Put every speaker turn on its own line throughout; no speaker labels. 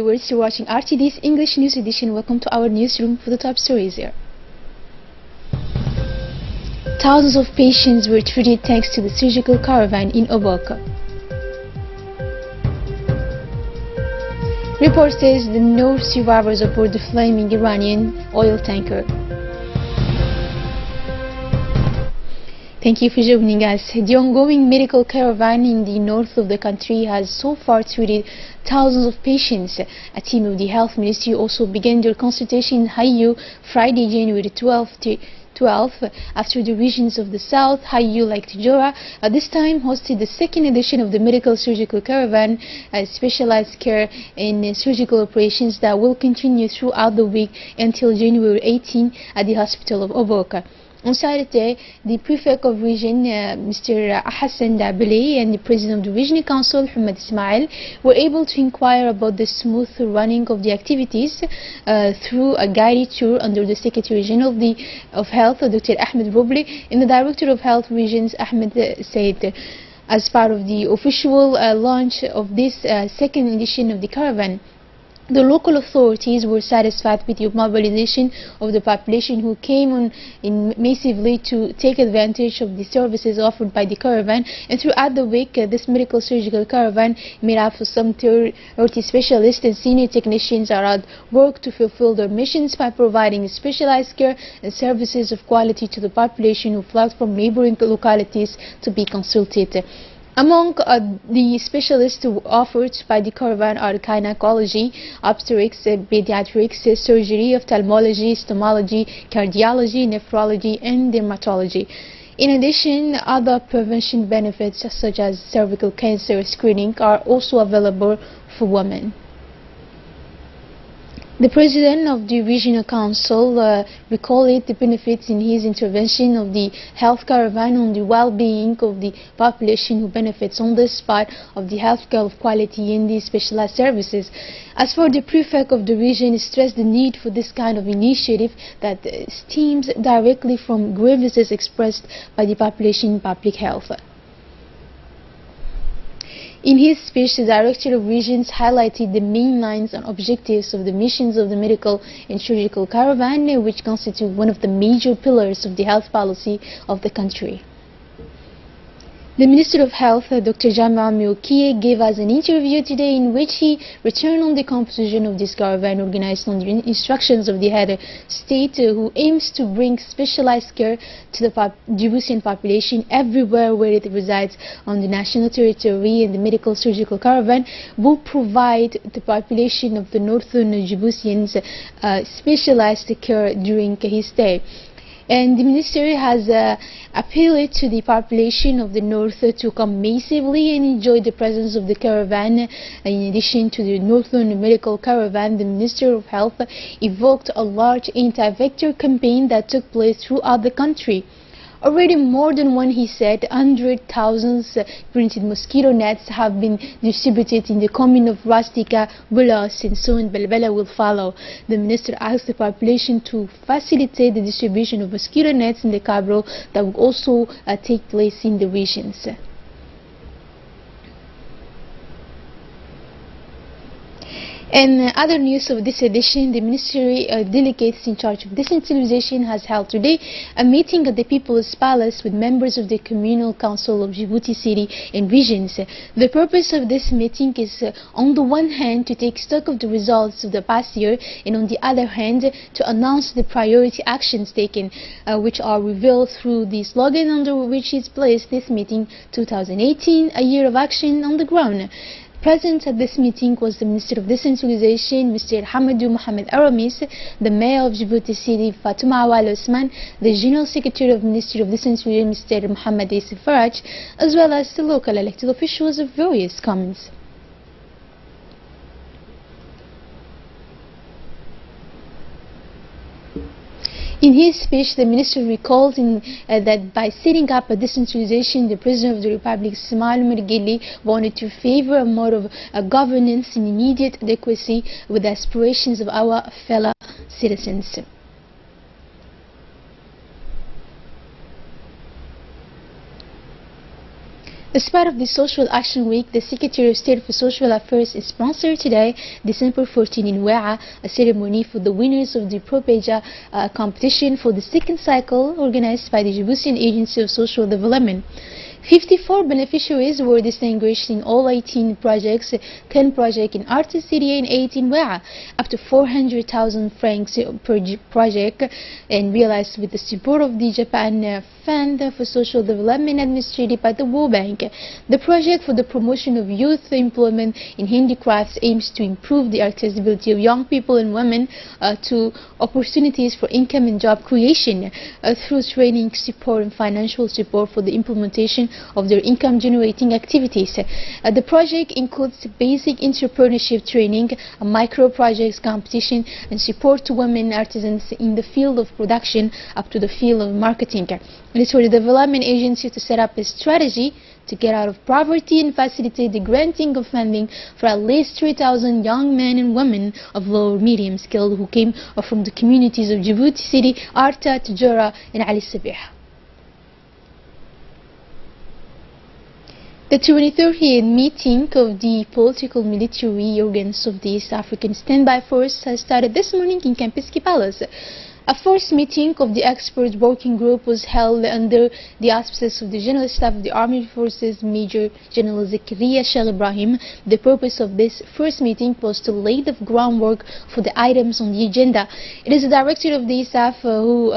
viewers, you're watching RTD's English News Edition. Welcome to our newsroom for the top stories here. Thousands of patients were treated thanks to the surgical caravan in Oboka. Report says the no survivors aboard the flaming Iranian oil tanker. Thank you for joining us. The ongoing medical caravan in the north of the country has so far treated thousands of patients. A team of the Health Ministry also began their consultation in Hayu Friday, January 12th, after the regions of the south, Hayu like Tijora, this time hosted the second edition of the medical surgical caravan, specialized care in surgical operations that will continue throughout the week until January 18 at the hospital of Oboka. On Saturday, the Prefect of Region, Mr. Hassan Dabili, and the President of the Regional Council, Hamad Ismail, were able to inquire about the smooth running of the activities through a guided tour under the Secretary General of Health, Dr. Ahmed Roble, and the Director of Health Regions, Ahmed Said. As part of the official launch of this second edition of the caravan, the local authorities were satisfied with the mobilization of the population who came on massively to take advantage of the services offered by the caravan. And throughout the week, this medical surgical caravan made up of some 30 specialists and senior technicians are at work to fulfill their missions by providing specialized care and services of quality to the population who flocked from neighboring localities to be consulted. Among the specialists offered by the caravan are gynecology, obstetrics, pediatrics, surgery, ophthalmology, stomology, cardiology, nephrology, and dermatology. In addition, other prevention benefits such as cervical cancer screening are also available for women. The President of the Regional Council recalled the benefits in his intervention of the health caravan on the well-being of the population who benefits on the spot of the healthcare of quality in the specialized services. As for the Prefect of the region, he stressed the need for this kind of initiative that stems directly from grievances expressed by the population in public health. In his speech, the Director of Regions highlighted the main lines and objectives of the missions of the medical and surgical caravan, which constitute one of the major pillars of the health policy of the country. The Minister of Health, Dr. Warkii, gave us an interview today in which he returned on the composition of this caravan organized on the instructions of the head of state, who aims to bring specialized care to the Djiboutian population everywhere where it resides on the national territory, and the medical surgical caravan will provide the population of the northern Djiboutians specialized care during his stay. And the Ministry has appealed to the population of the north to come massively and enjoy the presence of the caravan. In addition to the northern medical caravan, the Minister of Health evoked a large anti-vector campaign that took place throughout the country. Already more than one, he said, 100,000 printed mosquito nets have been distributed in the commune of Rastika, Bulas, and soon Belbela will follow. The minister asked the population to facilitate the distribution of mosquito nets in the Cabro that will also take place in the regions. And other news of this edition, the Ministry delegates in charge of decentralization has held today a meeting at the People's Palace with members of the Communal Council of Djibouti City and regions. The purpose of this meeting is on the one hand to take stock of the results of the past year, and on the other hand to announce the priority actions taken, which are revealed through the slogan under which is placed this meeting 2018, a year of action on the ground. Present at this meeting was the Minister of Decentralization, Mr. Hamadou Mohamed Aramis, the Mayor of Djibouti City, Fatuma Awal Osman, the General Secretary of the Ministry of Decentralization, Mr. Mohamed Yusuf Faraj, as well as the local elected officials of various communes. In his speech, the minister recalled that by setting up a decentralization, the President of the Republic, Ismail Mergeli, wanted to favor a mode of governance in immediate adequacy with the aspirations of our fellow citizens. As part of the Social Action Week, the Secretary of State for Social Affairs sponsored today, December 14 in Wa'a, a ceremony for the winners of the Propeja competition for the second cycle organized by the Djiboutian Agency of Social Development. 54 beneficiaries were distinguished in all 18 projects, 10 projects in RTD and 8 in Wa'a, up to 400,000 francs per project, and realized with the support of the Japan Fund for Social Development administered by the World Bank. The project for the promotion of youth employment in handicrafts aims to improve the accessibility of young people and women to opportunities for income and job creation through training, support and financial support for the implementation of their income-generating activities. The project includes basic entrepreneurship training, a micro-projects competition, and support to women artisans in the field of production up to the field of marketing. It is for the development agency to set up a strategy to get out of poverty and facilitate the granting of funding for at least 3,000 young men and women of low or medium skill who came from the communities of Djibouti City, Arta, Tujura, and Ali Sabih. The 23rd meeting of the political military organs of the East African Standby Force has started this morning in Kempinski Palace. A first meeting of the expert working group was held under the auspices of the General Staff of the Armed Forces, Major General Zakaria Sheikh Ibrahim. The purpose of this first meeting was to lay the groundwork for the items on the agenda. It is the director of the ISAF who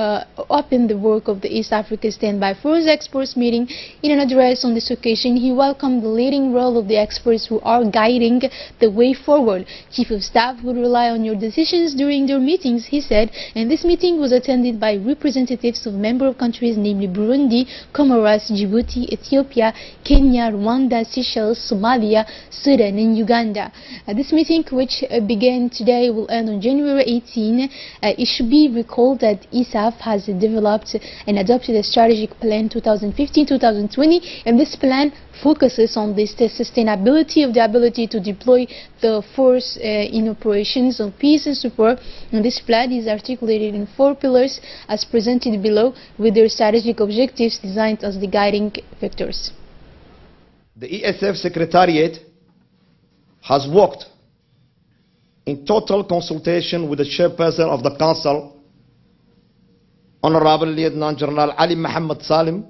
opened the work of the East Africa Standby Force experts meeting. In an address on this occasion, he welcomed the leading role of the experts who are guiding the way forward. Chief of Staff would rely on your decisions during their meetings, he said, and this meeting was attended by representatives of member countries namely Burundi, Comoros, Djibouti, Ethiopia, Kenya, Rwanda, Seychelles, Somalia, Sudan and Uganda. This meeting, which began today, will end on January 18. It should be recalled that ISAF has developed and adopted a strategic plan 2015-2020, and this plan focuses on the sustainability of the ability to deploy the force in operations of peace and support. And this plan is articulated in 4 pillars as presented below, with their strategic objectives designed as the guiding vectors.
The ESF Secretariat has worked in total consultation with the chairperson of the Council, Honorable Lieutenant General Ali Mohammed Salim,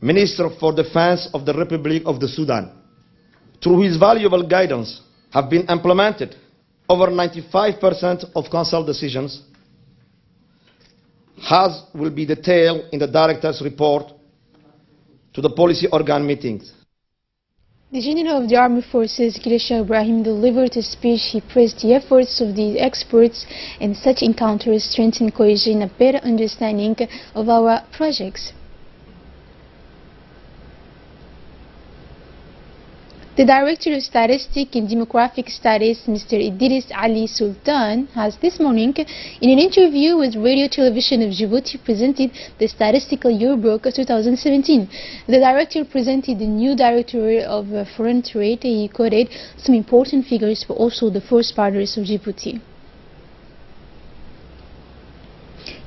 Minister for Defense of the Republic of the Sudan. Through his valuable guidance, have been implemented over 95% of Council decisions, as will be detailed in the Director's report to the policy organ meetings.
The General of the Armed Forces, Sheikh Ibrahim, delivered a speech. He praised the efforts of the experts, and such encounters strengthen cohesion and a better understanding of our projects. The Director of Statistics and Demographic Studies, Mr. Idris Ali Sultan, has this morning, in an interview with Radio Television of Djibouti, presented the Statistical Yearbook 2017. The Director presented the new Director of Foreign Trade. He quoted some important figures for also the force partners of Djibouti.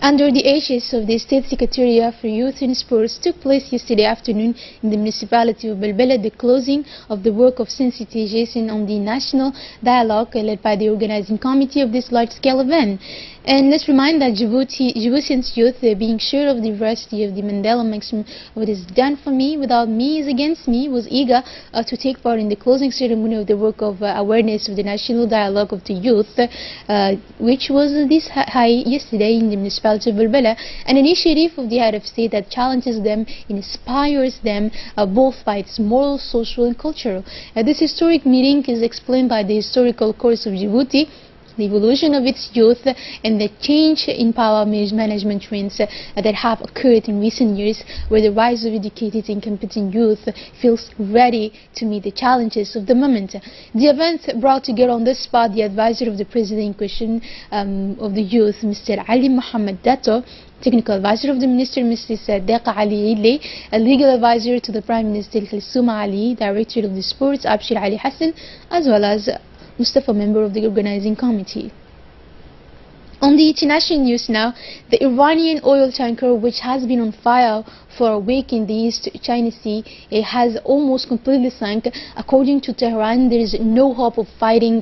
Under the aegis of the State Secretariat for Youth and Sports, took place yesterday afternoon in the municipality of Belbela the closing of the work of sensitization on the national dialogue led by the organizing committee of this large-scale event. And let's remind that Djiboutians youth, being sure of the veracity of the Mandela maxim, what is done for me without me is against me, was eager to take part in the closing ceremony of the work of awareness of the national dialogue of the youth, which was this high yesterday in the municipality of Belbela, an initiative of the head of state that challenges them, inspires them, both by its moral, social and cultural. This historic meeting is explained by the historical course of Djibouti, the evolution of its youth, and the change in power management trends that have occurred in recent years, where the rise of educated and competent youth feels ready to meet the challenges of the moment. The event brought together on the spot the advisor of the president in question of the youth, Mr. Ali Mohammed Dato, technical advisor of the minister, Mrs. Deqa Ali Ile, a legal advisor to the Prime Minister Khalsouma Ali, director of the sports, Abshir Ali Hassan, as well as Mustafa, member of the organizing committee. On the international news now, the Iranian oil tanker, which has been on fire for a week in the East China Sea, it has almost completely sunk. According to Tehran, there is no hope of finding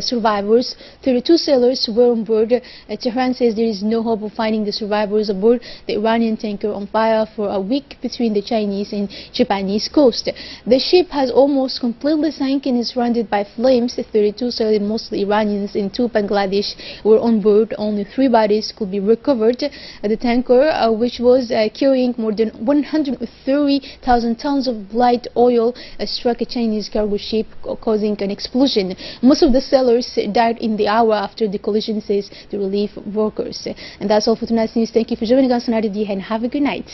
survivors. 32 sailors were on board. Tehran says there is no hope of finding the survivors aboard the Iranian tanker on fire for a week between the Chinese and Japanese coast. The ship has almost completely sunk and is surrounded by flames. 32 sailors, mostly Iranians and 2 Bangladesh, were on board. Only 3 bodies could be recovered. The tanker, which was carrying more than 130,000 tons of light oil, struck a Chinese cargo ship, causing an explosion. Most of the sailors died in the hour after the collision, says the relief workers. And that's all for tonight's news. Thank you for joining us on RTD and have a good night.